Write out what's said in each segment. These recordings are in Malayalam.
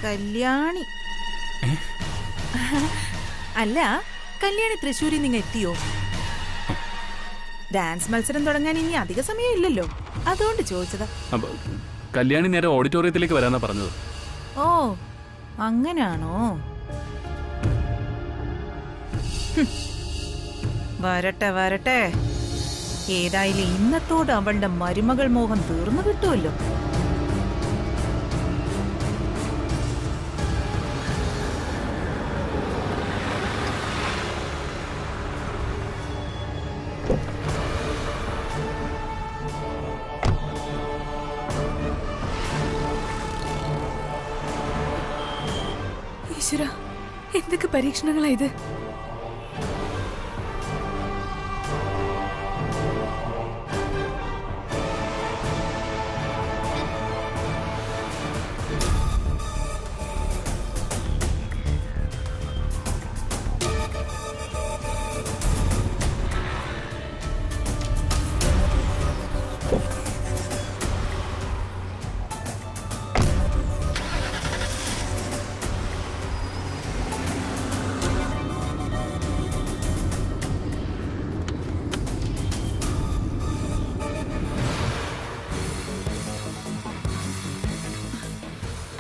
കല്യാണി അല്ല, കല്യാണി തൃശ്ശൂരിൽ നിങ്ങൾ എത്തിയോ? ഡാൻസ് മത്സരം തുടങ്ങാൻ ഇനി അധിക സമയം ഇല്ലല്ലോ, അതുകൊണ്ട് ചോദിച്ചതാ. കല്യാണി നേരെ ഓഡിറ്റോറിയത്തിലേക്ക് വരാനാ പറഞ്ഞത്. ഓ അങ്ങനാണോ? വരട്ടെ വരട്ടെ. ഏതായാലും ഇന്നത്തോട് അവളുടെ മരുമകൾ മോഹം തീർന്നു കിട്ടുമല്ലോ. ഈശ്വരാ, എന്തൊക്കെ പരീക്ഷണങ്ങളാ ഇത്?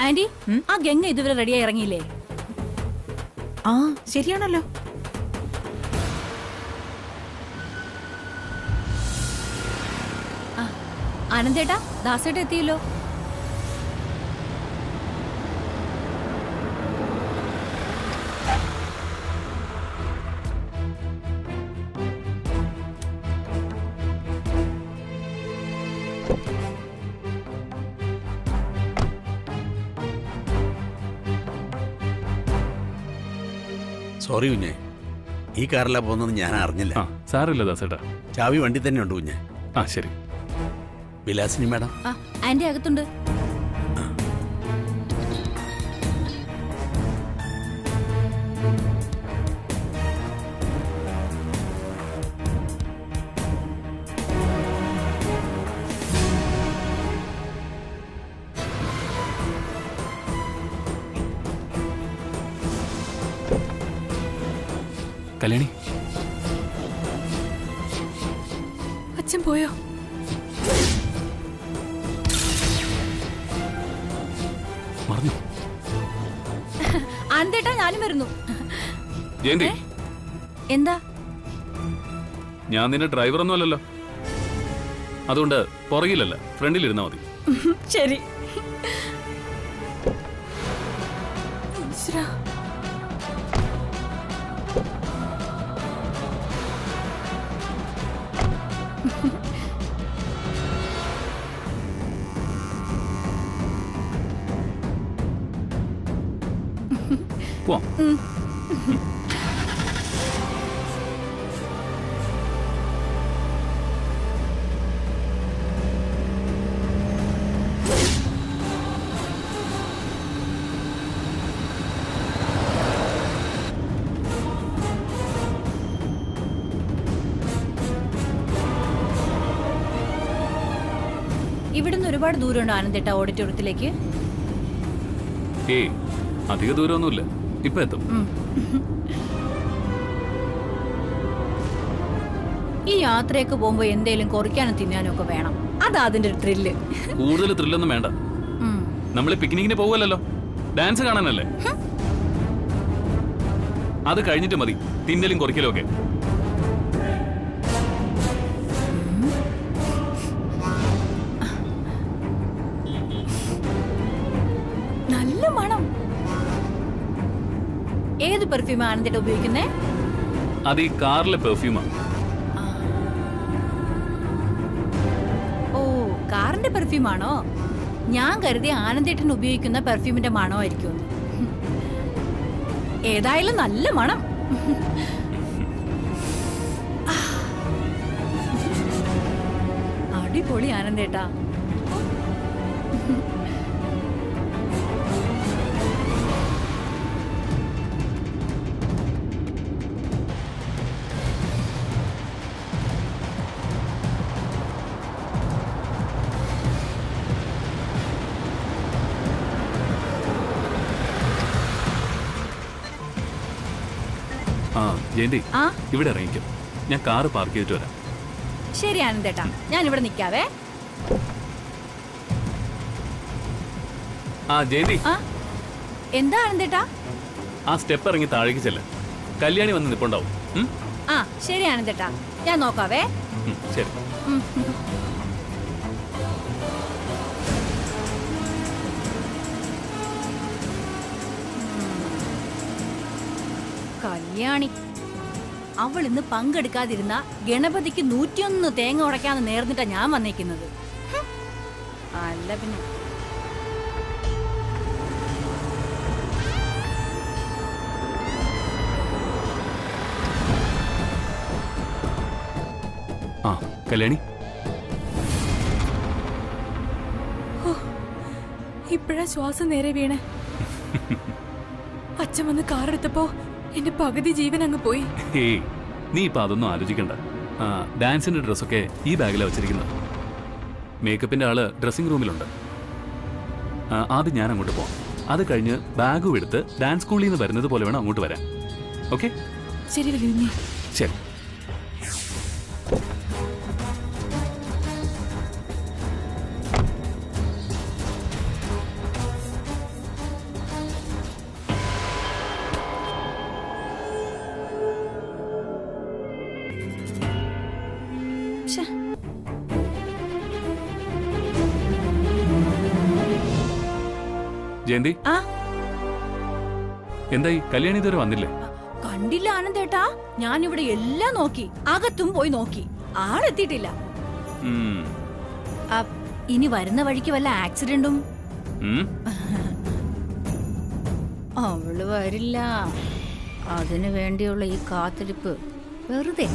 ആന്റി, ആ ഗംഗ ഇതുവരെ റെഡിയായി ഇറങ്ങിയില്ലേ? ആ ശരിയാണല്ലോ. ആനന്ദേട്ടാ, ദാസേട്ട എത്തിയല്ലോ. സോറി കുഞ്ഞെ, ഈ കാറിലാ പോകുന്നത് ഞാൻ അറിഞ്ഞില്ല. സാറില്ല ദാസേട്ടാ, ചാവി വണ്ടി തന്നെ ഉണ്ട് കുഞ്ഞെ. ആ ശരി. വിലാസിനി മാഡം ആന്റി അകത്തുണ്ട്. കല്യാണി, അച്ഛൻ പോയോ? മറന്നു. ആനന്ദേട്ടാ, ഞാനും വരുന്നു. ജയന്തി, എന്താ? ഞാൻ നിന്റെ ഡ്രൈവറൊന്നും അല്ലല്ലോ, അതുകൊണ്ട് പുറകിലല്ല ഫ്രണ്ടിലിരുന്നാ മതി. ശരി. ഇവിടുന്ന് ഒരുപാട് ദൂരമുണ്ടോ ആനന്ദേട്ട ഓഡിറ്റോറിയത്തിലേക്ക്? അധിക ദൂരമൊന്നുമില്ല, ഇപ്പൊ എത്തും. ഈ യാത്രയൊക്കെ പോകുമ്പോ എന്തേലും കുറയ്ക്കാനും തിന്നാനും ഒക്കെ വേണം, അതാ അതിന്റെ ത്രില്ല്. കൂടുതൽ ത്രില്ലൊന്നും വേണ്ട, നമ്മള് പിക്നിക്കിന് പോവല്ലോ, ഡാൻസ് കാണാനല്ലേ. അത് കഴിഞ്ഞിട്ട് മതി തിന്നലും കുറയ്ക്കലും ഒക്കെ. നല്ല മണം. ഏത് പെർഫ്യൂം ആനന്ദേട്ട ഉപയോഗിക്കുന്നേ? അത് ഈ കാറിലെ പെർഫ്യൂമാ. ഓ, കാറിന്റെ പെർഫ്യൂം ആണോ? ഞാൻ കരുതി ആനന്ദേട്ടൻ ഉപയോഗിക്കുന്ന പെർഫ്യൂമിന്റെ മണോ ആയിരിക്കും. ഏതായാലും നല്ല മണം. അടിപൊളി ആനന്ദേട്ടാ. ആ ജയന്തി ആ ഇവിടെ ഇറങ്ങിക്കും. ഞാൻ കാറ് പാർക്ക് ചെയ്തിട്ട് വരാം. ശരി ആനന്ദേട്ടാ, ഞാൻ ഇവിടെ നിൽക്കാവേ. ആ ജയന്തി, ആ എന്താ ആനന്ദേട്ടാ? ആ സ്റ്റെപ്പ് ഇറങ്ങി താഴേക്ക് ചെല്ല്. കല്യാണി വന്ന് നിൽപ്പുണ്ടാവും. ആ ശരി ആനന്ദേട്ടാ, ഞാൻ നോക്കാവേ. ശരി. കല്യാണി അവൾ ഇന്ന് പങ്കെടുക്കാതിരുന്ന ഗണപതിക്ക് 101 തേങ്ങ ഉടയ്ക്കാന്ന് നേർന്നിട്ടാ ഞാൻ വന്നേക്കുന്നത്. അല്ല പിന്നെ ആ കല്യാണി, ഇപ്പഴാ ശ്വാസം നേരെ വീണേ. അച്ഛൻ വന്ന് കാറെടുത്തപ്പോ എന്റെ പകുതി ജീവൻ അങ്ങ് പോയി. ഏയ് നീ ഇപ്പൊ അതൊന്നും ആലോചിക്കണ്ട. ഡാൻസിന്റെ ഡ്രസ്സൊക്കെ ഈ ബാഗിലാണ് വെച്ചിരിക്കുന്നത്. മേക്കപ്പിന്റെ ആള് ഡ്രസ്സിംഗ് റൂമിലുണ്ട്. ആദ്യം ഞാൻ അങ്ങോട്ട് പോവാം. അത് കഴിഞ്ഞ് ബാഗും എടുത്ത് ഡാൻസ് സ്കൂളിൽ നിന്ന് വരുന്നത് പോലെ വേണം അങ്ങോട്ട് വരാൻ. ഓക്കെ? ശരി വലിയ. ശരി. ജയന്തി, എന്തായി? കല്യാണി ഇതുവരെ വന്നില്ലേ? കണ്ടില്ല ആനന്ദേട്ടാ, ഞാൻ ഇവിടെ എല്ലാം നോക്കി, അകത്തും പോയി നോക്കി, ആളെത്തിയിട്ടില്ല. ഇനി വരുന്ന വഴിക്ക് വല്ല ആക്സിഡന്റും? അവള് വരില്ല. അതിനു വേണ്ടിയുള്ള ഈ കാത്തിരിപ്പ് വെറുതെ.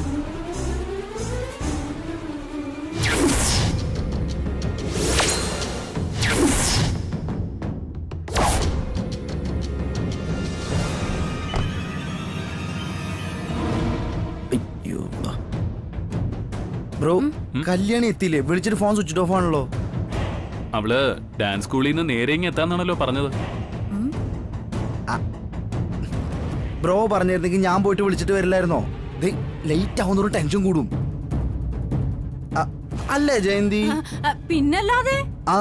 ബ്രോ, കല്യാണി എത്തിയില്ലേ? വിളിച്ചിട്ട് ഫോൺ സ്വിച്ച് ഓഫ് ആണല്ലോ. അവള് ഡാൻസ് സ്കൂളിൽ നിന്ന് നേരെ ഇങ്ങ് എത്താന്നാണല്ലോ പറഞ്ഞത്. ബ്രോ പറഞ്ഞിരുന്നെങ്കിൽ ഞാൻ പോയിട്ട് വിളിച്ചിട്ട് വരില്ലായിരുന്നോ? ലേറ്റ് ആവുന്നൊരു ടെൻഷൻ കൂടും. അല്ലേ ജയന്തി? പിന്നല്ലാതെ. ആ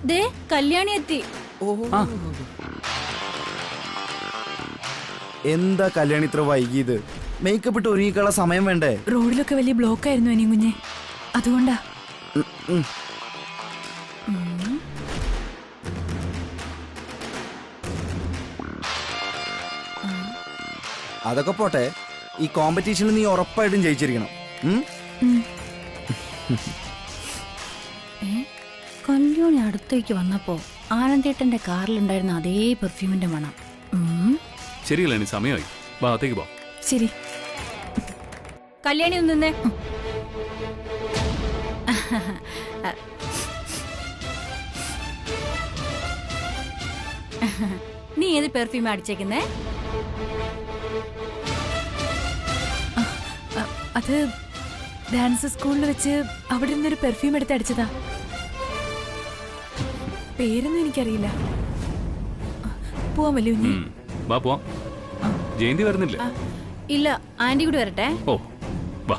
ദേ കല്യാണി എത്തി. എന്താ കല്യാണി ഇത്ര വൈകിയത്? മേക്കപ്പ് ഇട്ട് ഒരുങ്ങിക്കുള്ള സമയം വേണ്ടേ? റോഡിലൊക്കെ വലിയ ബ്ലോക്ക് ആയിരുന്നു അനിയും കുഞ്ഞെ, അതുകൊണ്ടാ. അതൊക്കെ പോട്ടെ, ഈ കോമ്പറ്റീഷനിൽ നീ ഉറപ്പായിട്ടും ജയിച്ചിരിക്കണം. കല്യാണി അടുത്തേക്ക് വന്നപ്പോ ആനന്ദേട്ടന്റെ കാറിലുണ്ടായിരുന്ന അതേ പെർഫ്യൂമിന്റെ മണം. ശരിയല്ല, ഇനി സമയമായി. ഭാഗത്തേക്ക് പോ. ശരി. കല്യാണി ഒന്ന് നിന്നേ. നീ ഏത് പെർഫ്യൂം അടിച്ചേക്കുന്നേ? അത് ഡാൻസ് സ്കൂളിൽ വെച്ച് അവിടെ നിന്നൊരു പെർഫ്യൂം എടുത്ത് അടിച്ചതാ. പേരൊന്നും എനിക്കറിയില്ല. പോവാൻ വലിയ. വാ പോവാം. ജയന്തി വരുന്നില്ലേ? ഇല്ല, ആന്റി കൂടി വരട്ടെ. ഓ വാ.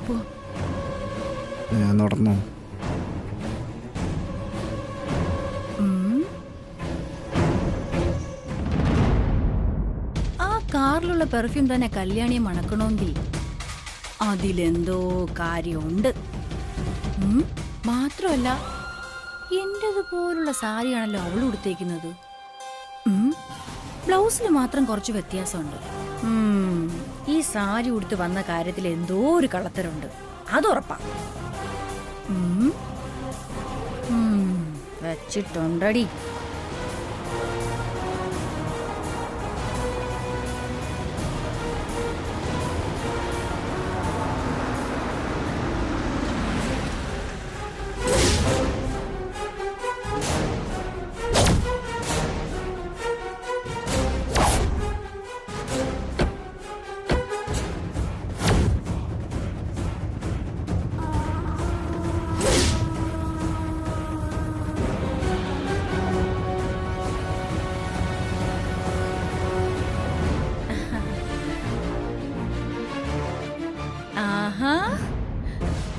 ഞാൻ നടന്നോ? ആ കാറിലുള്ള പെർഫ്യൂം തന്നെ കല്യാണിയെ മണക്കണമെങ്കിൽ അതിലെന്തോ കാര്യമുണ്ട്. മാത്രമല്ല എന്റേതുപോലുള്ള സാരിയാണല്ലോ അവൾ ഉടുത്തേക്കുന്നത്. ബ്ലൗസിൽ മാത്രം കുറച്ച് വ്യത്യാസമുണ്ട്. ഈ സാരി ഉടുത്ത് വന്ന കാര്യത്തിൽ എന്തോ ഒരു കള്ളത്തരമുണ്ട്, അതുറപ്പാ. വെച്ചിട്ടുണ്ടടി.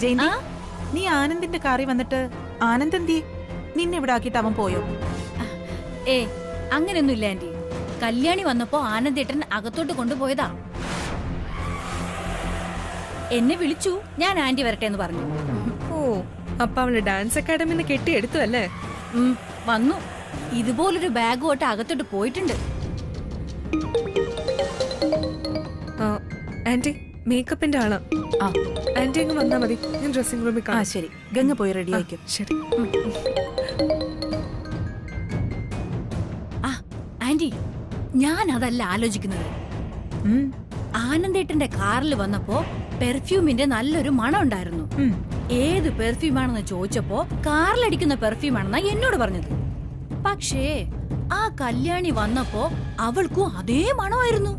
ജയന്തി നീ ആനന്ദിന്റെ കാറി വന്നിട്ട് ആനന്ദ് എന്തിയെ നിന്നെ ഇവിടെ ആക്കിയിട്ട് അവൻ പോയോ? ഏ അങ്ങനെയൊന്നുമില്ല ആന്റി. കല്യാണി വന്നപ്പോ ആനന്ദേട്ടൻ അകത്തോട്ട് കൊണ്ടുപോയതാ. എന്നെ വിളിച്ചു, ഞാൻ ആന്റി വരട്ടെ എന്ന് പറഞ്ഞു. ഓ, അപ്പൊ അവള് ഡാൻസ് അക്കാഡമിന്ന് കെട്ടിയെടുത്തു അല്ലേ? വന്നു. ഇതുപോലൊരു ബാഗുമായിട്ട് അകത്തോട്ട് പോയിട്ടുണ്ട്. ആന്റി മേക്കപ്പിന്റെ ആളാ. ആന്റി അങ്ങ് വന്നാ മതി, ഞാൻ ഡ്രസ്സിംഗ് റൂമിൽ കാണാം. ശരി, ഗംഗ പോയി റെഡി ആയിക്കും. ശരി. ആന്റി, ഞാൻ അതല്ല ആലോചിക്കുന്നത്. ആനന്ദേട്ടന്റെ കാറിൽ വന്നപ്പോ പെർഫ്യൂമിന്റെ നല്ലൊരു മണം ഉണ്ടായിരുന്നു. ഏത് പെർഫ്യൂമാണെന്ന് ചോദിച്ചപ്പോ കാറിലടിക്കുന്ന പെർഫ്യൂമാണെന്നാ എന്നോട് പറഞ്ഞത്. പക്ഷേ ആ കല്യാണി വന്നപ്പോ അവൾക്കും അതേ മണമായിരുന്നു.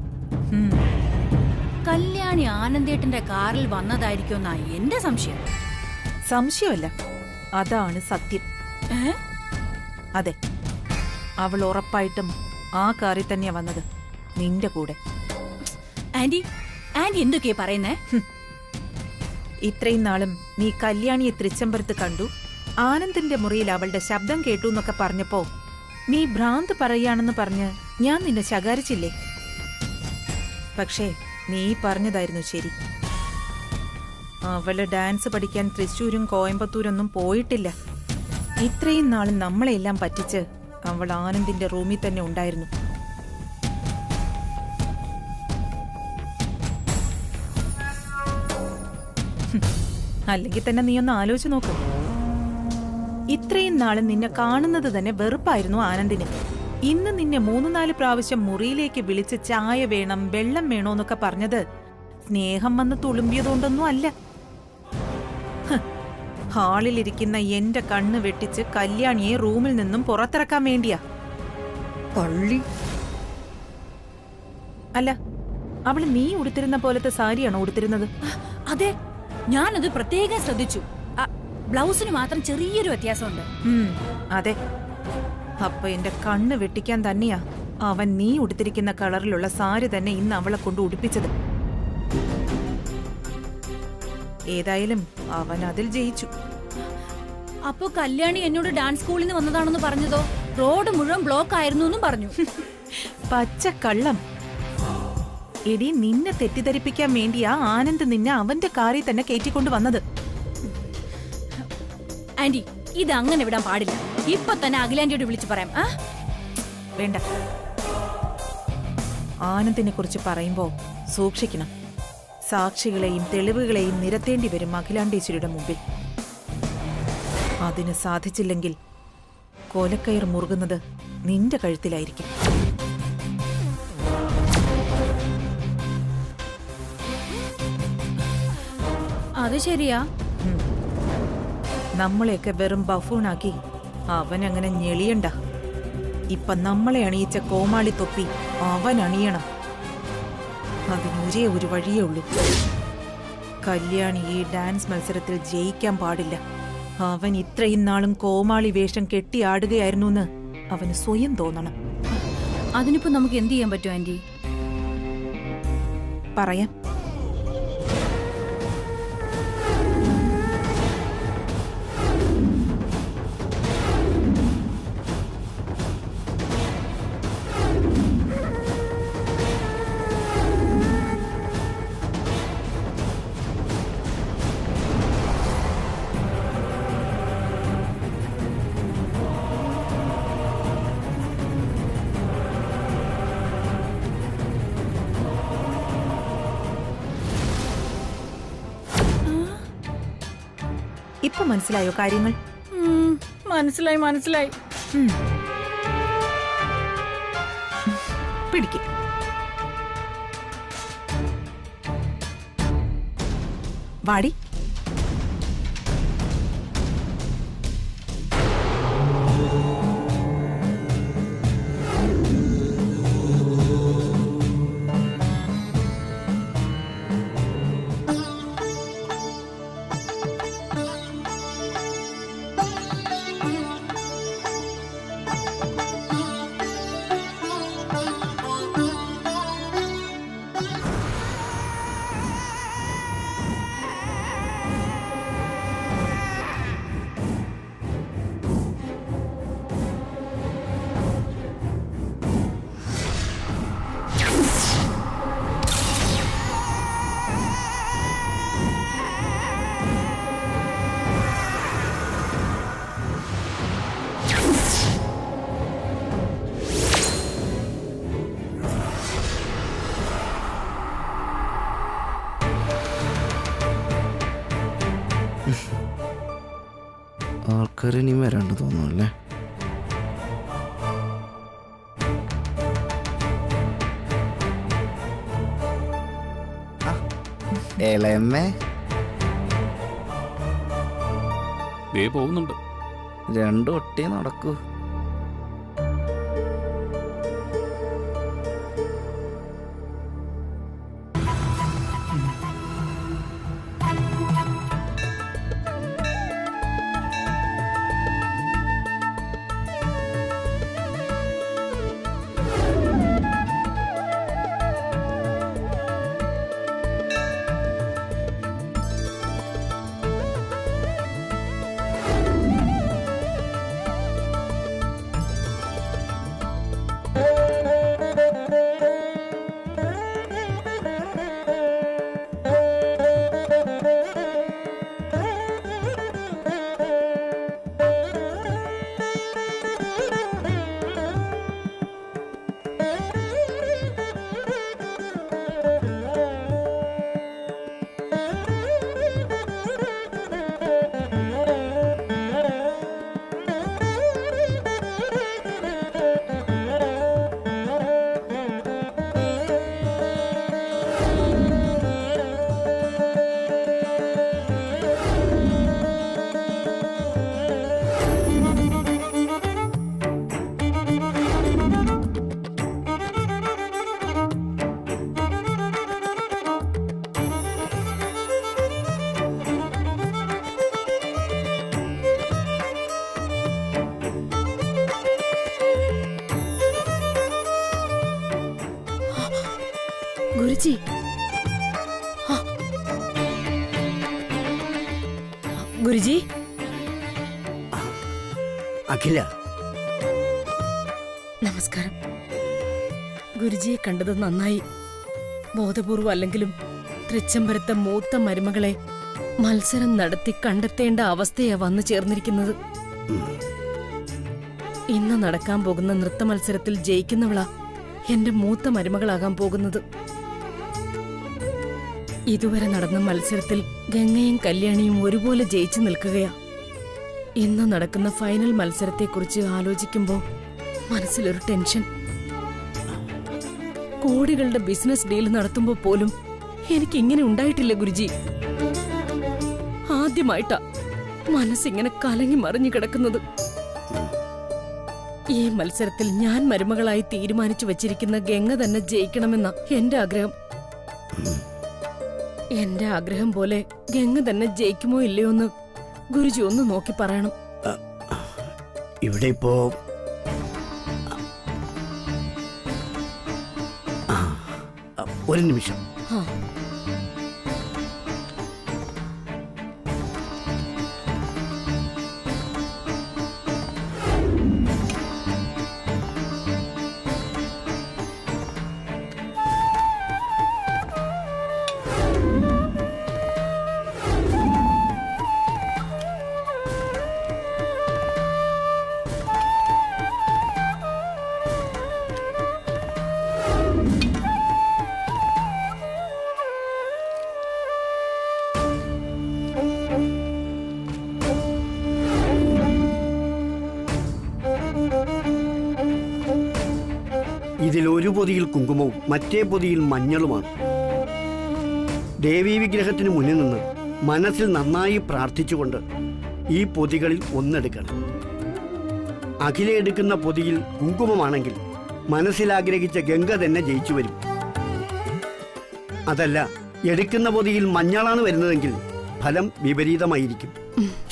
കല്യാണി ആനന്ദേട്ടന്റെ കാറിൽ വന്നതായിരിക്കുമെന്നാ എന്റെ സംശയം. സംശയമല്ല, അതാണ് സത്യം. അതെ, അവൾ ഉറപ്പായിട്ടും ആ കാറിൽ തന്നെയാ വന്നത്, നിന്റെ കൂടെ. ആന്റി ആന്റി എന്തൊക്കെയാ പറയുന്നേ? ഇത്രയും നാളും നീ കല്യാണിയെ തൃച്ചംബരത്ത് കണ്ടു, ആനന്ദിന്റെ മുറിയിൽ അവളുടെ ശബ്ദം കേട്ടു എന്നൊക്കെ പറഞ്ഞപ്പോ നീ ഭ്രാന്ത് പറയാണെന്ന് പറഞ്ഞ് ഞാൻ നിന്നെ ശകാരിച്ചില്ലേ? പക്ഷേ നീ പറഞ്ഞതായിരുന്നു ശരി. അവള് ഡാൻസ് പഠിക്കാൻ തൃശ്ശൂരും കോയമ്പത്തൂരൊന്നും പോയിട്ടില്ല. ഇത്രയും നാളും നമ്മളെല്ലാം പറ്റിച്ച് അവൾ ആനന്ദിന്റെ റൂമിൽ തന്നെ ഉണ്ടായിരുന്നു. അല്ലെങ്കിൽ തന്നെ നീ ഒന്ന് ആലോചിച്ച് നോക്ക്. ഇത്രയും നാളും നിന്നെ കാണുന്നത് തന്നെ വെറുപ്പായിരുന്നു ആനന്ദിന്. ഇന്ന് നിന്നെ 3-4 പ്രാവശ്യം മുറിയിലേക്ക് വിളിച്ച് ചായ വേണം, വെള്ളം വേണോ എന്നൊക്കെ പറഞ്ഞത് സ്നേഹം വന്ന് തുളുമ്പിയതുകൊണ്ടൊന്നും അല്ല. ഹാളിലിരിക്കുന്ന എന്റെ കണ്ണ് വെട്ടിച്ച് കല്യാണിയെ റൂമിൽ നിന്നും പുറത്തിറക്കാൻ വേണ്ടിയാ. പള്ളി അല്ല, അവള് നീ ഉടുത്തിരുന്ന പോലത്തെ സാരിയാണോ ഉടുത്തിരുന്നത്? അതെ, ഞാനത് പ്രത്യേകം ശ്രദ്ധിച്ചു. ബ്ലൗസിന് മാത്രം ചെറിയൊരു വ്യത്യാസമുണ്ട്. അതെ, അപ്പൊ എന്റെ കണ്ണ് വെട്ടിക്കാൻ തന്നെയാ അവൻ നീ ഉടുത്തിരിക്കുന്ന കളറിലുള്ള സാരി തന്നെ ഇന്ന് അവളെ കൊണ്ട് ഉടുപ്പിച്ചത്. ഏതായാലും അവൻ അതിൽ ജയിച്ചു. അപ്പോ കല്യാണി എന്നോട് ഡാൻസ് സ്കൂളിൽ നിന്ന് വന്നതാണെന്ന് പറഞ്ഞതോ? റോഡ് മുഴുവൻ ബ്ലോക്ക് ആയിരുന്നു എന്നും പറഞ്ഞു. പച്ചക്കള്ളം. എടി, നിന്നെ തെറ്റിദ്ധരിപ്പിക്കാൻ വേണ്ടിയാ ആനന്ദ് നിന്നെ അവന്റെ കാറിൽ തന്നെ കയറ്റിക്കൊണ്ട് വന്നത്. ആന്റി, ഇത് അങ്ങനെ വിടാൻ പാടില്ല. ഇപ്പൊ തന്നെ അഖിലാന്റിയോട് വിളിച്ചു പറയാം. വേണ്ട, ആനന്ദിനെ കുറിച്ച് പറയുമ്പോ സൂക്ഷിക്കണം. സാക്ഷികളെയും തെളിവുകളെയും നിരത്തേണ്ടി വരും അഖിലാണ്ടേശ്വരിയുടെ മുമ്പിൽ. അതിന് സാധിച്ചില്ലെങ്കിൽ കോലക്കയർ മുറുകുന്നത് നിന്റെ കഴുത്തിലായിരിക്കും. അത് ശരിയാ. നമ്മളെയൊക്കെ വെറും ബഫൂണാക്കി അവൻ അങ്ങനെ ഞെളിയണ്ട. ഇപ്പൊ നമ്മളെ അണിയിച്ച കോമാളി തൊപ്പി അവൻ അണിയണം. അതിനൊരേ ഒരു വഴിയേ ഉള്ളൂ. കല്യാണി ഈ ഡാൻസ് മത്സരത്തിൽ ജയിക്കാൻ പാടില്ല. അവൻ ഇത്രയും നാളും കോമാളി വേഷം കെട്ടിയാടുകയായിരുന്നു എന്ന് അവന് സ്വയം തോന്നണം. അതിനിപ്പോ നമുക്ക് എന്ത് ചെയ്യാൻ പറ്റും ആന്റി? പറയാം. ഇപ്പൊ മനസ്സിലായോ കാര്യങ്ങൾ? മനസ്സിലായി മനസ്സിലായി. പിടിക്ക്. വാടി. ആൾക്കാർ ഇനിയും വരാണ്ട് തോന്നുന്നല്ലേ. ഏലയമ്മേ ദേ പോകുന്നുണ്ട്. രണ്ടു ഒട്ടി നടക്കൂ. ഗുരുജി, ഗുരുജി. അഖില, നമസ്കാരം. ഗുരുജിയെ കണ്ടത് നന്നായി. ബോധപൂർവം അല്ലെങ്കിലും തൃച്ചംബരത്തെ മൂത്ത മരുമകളെ മത്സരം നടത്തി കണ്ടെത്തേണ്ട അവസ്ഥയാ വന്നു ചേർന്നിരിക്കുന്നത്. ഇന്ന് നടക്കാൻ പോകുന്ന നൃത്ത മത്സരത്തിൽ ജയിക്കുന്നവളാ എന്റെ മൂത്ത മരുമകളാകാൻ പോകുന്നത്. ഇതുവരെ നടന്ന മത്സരത്തിൽ ഗംഗയും കല്യാണിയും ഒരുപോലെ ജയിച്ചു നിൽക്കുകയാ. ഇന്ന് നടക്കുന്ന ഫൈനൽ മത്സരത്തെക്കുറിച്ച് ആലോചിക്കുമ്പോ മനസ്സിലൊരു ടെൻഷൻ. കോടികളുടെ ബിസിനസ് ഡീൽ നടത്തുമ്പോ പോലും എനിക്ക് ഇങ്ങനെ ഉണ്ടായിട്ടില്ല ഗുരുജി. ആദ്യമായിട്ടാ മനസ്സിങ്ങനെ കലങ്ങി മറിഞ്ഞു കിടക്കുന്നത്. ഈ മത്സരത്തിൽ ഞാൻ മരുമകളായി തീരുമാനിച്ചു വച്ചിരിക്കുന്ന ഗംഗ തന്നെ ജയിക്കണമെന്ന എന്റെ ആഗ്രഹം. എന്റെ ആഗ്രഹം പോലെ ഗംഗ തന്നെ ജയിക്കുമോ ഇല്ലയോ എന്ന് ഗുരുജി ഒന്ന് നോക്കി പറയണം. ഇവിടെ ഇപ്പോ ഒരു നിമിഷം. ഇതിൽ ഒരു പൊതിയിൽ കുങ്കുമവും മറ്റേ പൊതിയിൽ മഞ്ഞളുമാണ്. ദേവീ വിഗ്രഹത്തിന് മുന്നിൽ നിന്ന് മനസ്സിൽ നന്നായി പ്രാർത്ഥിച്ചുകൊണ്ട് ഈ പൊതികളിൽ ഒന്നെടുക്കണം. അഖില എടുക്കുന്ന പൊതിയിൽ കുങ്കുമമാണെങ്കിൽ മനസ്സിൽ ആഗ്രഹിച്ച ഗംഗ തന്നെ ജയിച്ചു വരും. അതല്ല, എടുക്കുന്ന പൊതിയിൽ മഞ്ഞളാണ് വരുന്നതെങ്കിൽ ഫലം വിപരീതമായിരിക്കും.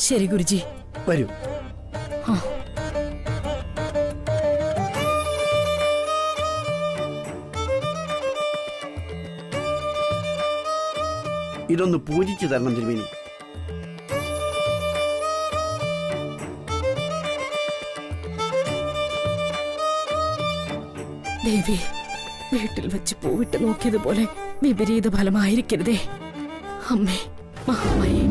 ശരി ഗുരുജി, വരൂ. ഇതൊന്ന് പൂജിച്ചു തരണം തിരുമേനി. ദേവി, വീട്ടിൽ വെച്ച് പൂവിട്ട് നോക്കിയതുപോലെ വിപരീത ഫലമായിരിക്കരുതേ. അമ്മേ, മഹാമായേ.